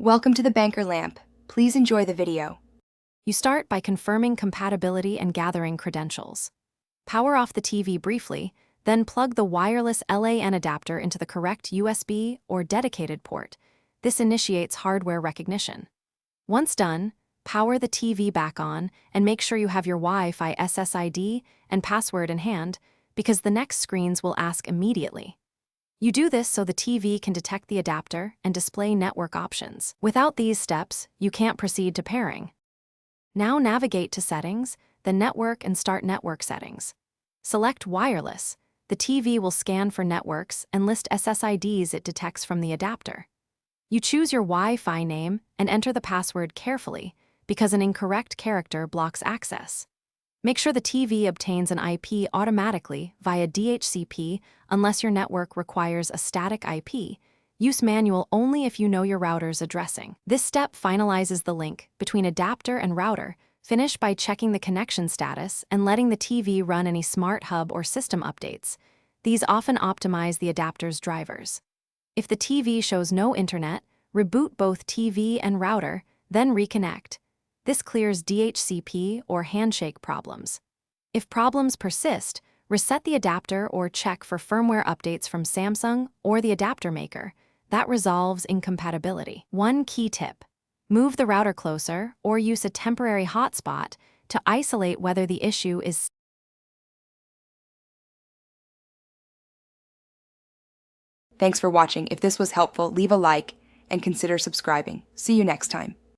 Welcome to the Banker Lamp. Please enjoy the video. You start by confirming compatibility and gathering credentials. Power off the TV briefly, then plug the wireless LAN adapter into the correct USB or dedicated port. This initiates hardware recognition. Once done, power the TV back on and make sure you have your Wi-Fi SSID and password in hand, because the next screens will ask immediately. You do this so the TV can detect the adapter and display network options. Without these steps, you can't proceed to pairing. Now navigate to Settings, then Network, and start Network Settings. Select Wireless. The TV will scan for networks and list SSIDs it detects from the adapter. You choose your Wi-Fi name and enter the password carefully, because an incorrect character blocks access. Make sure the TV obtains an IP automatically via DHCP unless your network requires a static IP. Use manual only if you know your router's addressing. This step finalizes the link between adapter and router. Finish by checking the connection status and letting the TV run any smart hub or system updates. These often optimize the adapter's drivers. If the TV shows no internet, reboot both TV and router, then reconnect. This clears DHCP or handshake problems. If problems persist, reset the adapter or check for firmware updates from Samsung or the adapter maker. That resolves incompatibility. One key tip: move the router closer or use a temporary hotspot to isolate whether the issue is. Thanks for watching. If this was helpful, leave a like and consider subscribing. See you next time.